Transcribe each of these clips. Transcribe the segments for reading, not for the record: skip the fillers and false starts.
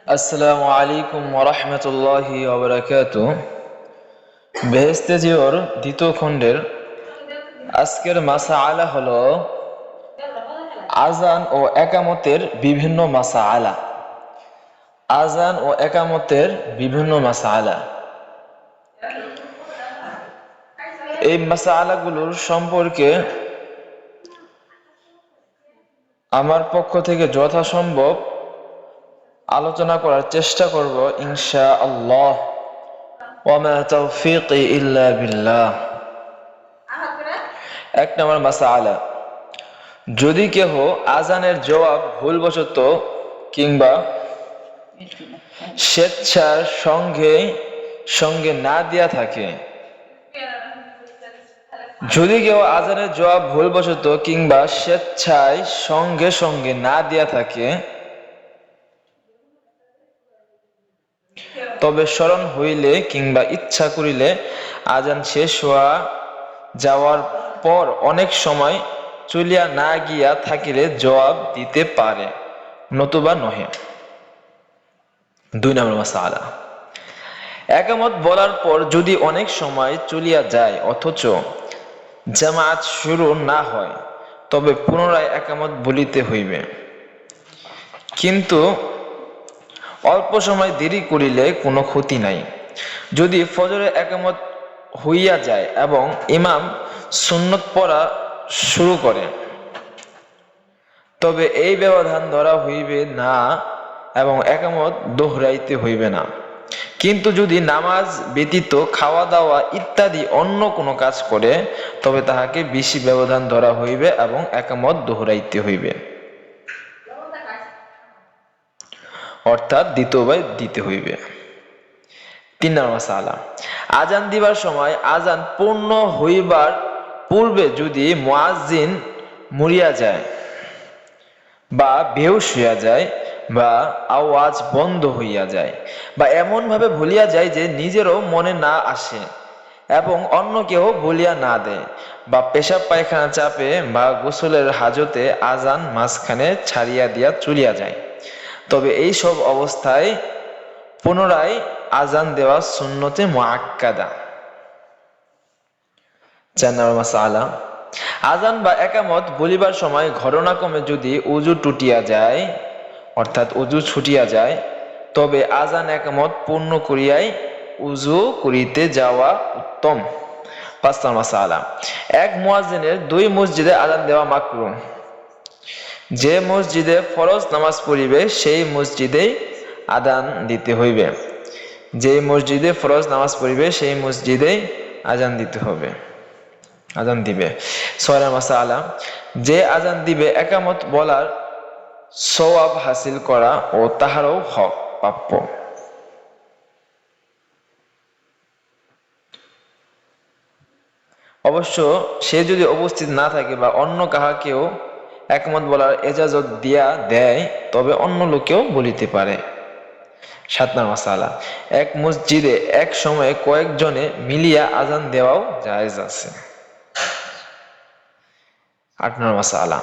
আসসালামু আলাইকুম ওয়া রাহমাতুল্লাহি ওয়া বারাকাতুহু। বেহেশতে জিওর দ্বিতীয় খণ্ডের আজকের মাসআলা হলো আযান ও একামতের বিভিন্ন মাসআলা। আযান ও একামতের বিভিন্ন মাসআলা। এই মাসআলাগুলোর সম্পর্কে আমার পক্ষ থেকে যথাসম্ভব আলোচনা করার চেষ্টা করব ইনশাআল্লাহ। ওয়া মা তাওফীকি ইল্লা বিল্লাহ। এক নম্বর মাসআলা, যদি কেহ আজানের জবাব ভুলবশত কিংবা স্বেচ্ছার সঙ্গে না দিয়া থাকে, যদি কেউ আজানের জবাব ভুলবশত কিংবা স্বেচ্ছায় সঙ্গে না দিয়া থাকে, তবে স্মরণ হইলে কিংবা ইচ্ছা করিলে আজান শেষ হওয়া যাওয়ার পর অনেক সময় চলিয়া না গিয়া থাকিলে জবাব দিতে পারে, নতুবা নহে। 2 নম্বর মাসআলা, একামত বলার পর যদি অনেক সময় চলিয়া যায় অথচ জামাত শুরু না হয়, তবে পুনরায় একামত বলিতে হইবে। কিন্তু অল্প সময় দেরি করিলে কোনো ক্ষতি নাই। যদি ফজরে একামত হইয়া যায় এবং ইমাম সুন্নত পড়া শুরু করে, তবে এই ব্যবধান ধরা হইবে না এবং একামত দোহরাইতে হইবে না। কিন্তু যদি নামাজ ব্যতীত খাওয়া দাওয়া ইত্যাদি অন্য কোনো কাজ করে, তবে তাহাকে বেশি ব্যবধান ধরা হইবে এবং একামত দোহরাইতে হইবে, অর্থাৎ দ্বিতীয়বার দিতে হইবে। 3 নম্বর মাসআলা, আজান দিবার সময় আজান পূর্ণ হইবার পূর্বে যদি মুয়াজ্জিন মরিয়া যায় বা বেহুশ হইয়া যায় বা আওয়াজ বন্ধ হইয়া যায় বা এমন ভাবে ভুলিয়া যায় যে নিজেরও মনে না আসে এবং অন্য কেউ বলিয়া না দেয়, বা পেশাব পায়খানা চাপে বা গোসলের হাজতে আজান মাঝখানে ছাড়িয়া দিয়া চলিয়া যায়, তবে এই সব অবস্থায় পুনরায় আজান দেওয়া সুন্নতে মুআক্কাদা। 4 নম্বর মাসআলা, আজান বা একামত বলিবার সময় ঘটনাক্রমে যদি উযু টুটিয়া যায়, অর্থাৎ উযু ছুটিয়া যায়, তবে আজান একামত পূর্ণ করিয়াই উযু করিতে যাওয়া উত্তম। 5 নম্বর মাসআলা, এক মুয়াজ্জিনের 2 মসজিদে আজান দেওয়া মাকরুহ। যে মসজিদে ফরজ নামাজ পড়িবে সেই মসজিদেই আজান দিতে হইবে। যে মসজিদে ফরজ নামাজ পড়িবে সেই মসজিদেই আজান দিতে হবে, আজান দিবে। 6 নম্বর মাসআলা, যে আজান দিবে একামত বলার সওয়াব হাসিল করা ও তাহারও হক প্রাপ্য। অবশ্য সে যদি উপস্থিত না থাকে বা অন্য কাহাকেও একমত বলার এজাজত দিয়া দেয়, তবে অন্য লোকেও বলিতে পারে। 7 নম্বর মাসআলা, এক মসজিদে এক সময়ে কয়েকজনে মিলিয়া আজান দেওয়াও জায়েজ আছে। 8 নম্বর মাসআলা,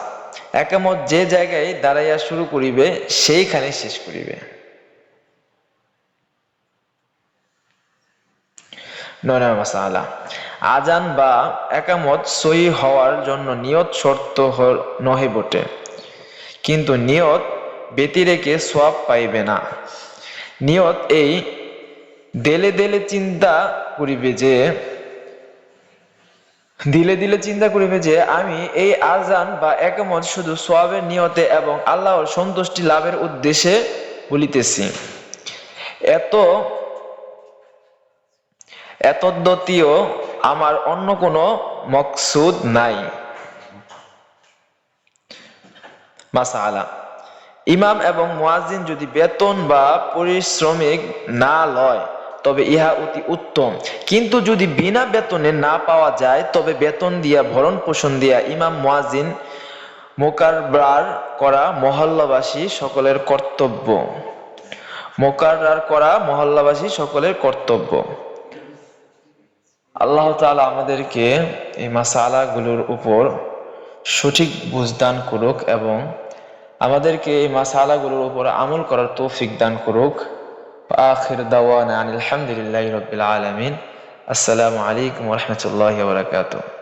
একামত যে জায়গায় দাঁড়াইয়া শুরু করিবে সেইখানে শেষ করিবে। 9 নম্বর মাসআলা, আজান বা একামত সহিহ হওয়ার জন্য নিয়ত শর্ত নহে বটে, কিন্তু নিয়ত ব্যতিরেকে সওয়াব পাইবে না। নিয়ত এই দিলে দিলে চিন্তা করিবে যে আমি এই আজান বা একামত শুধু সওয়াবের নিয়তে এবং আল্লাহর সন্তুষ্টি লাভের উদ্দেশ্যে বলিতেছি, এতদ্ব্যতীত আমার অন্য কোনো মকসুদ নাই। মাসআলা, ইমাম এবং মুয়াজ্জিন যদি বেতন বা পারিশ্রমিক না লয়, তবে ইহা অতি উত্তম। কিন্তু যদি বিনা বেতনে না পাওয়া যায়, তবে বেতন দিয়া ভরণ পোষণ দিয়া ইমাম মুয়াজ্জিন মুকাররার করা মহল্লাবাসী সকলের কর্তব্য। আল্লাহ তাআলা আমাদেরকে এই মাসআলাগুলোর উপর সঠিক বুঝদান করুক এবং আমাদেরকে এই মাসালাগুলোর উপর আমল করার তৌফিক দান করুক। আখির দাওয়ানা আনিল হামদুলিল্লাহি রাব্বিল আলামিন। আসসালামু আলাইকুম ওয়া রাহমাতুল্লাহি ওয়া বারাকাতুহু।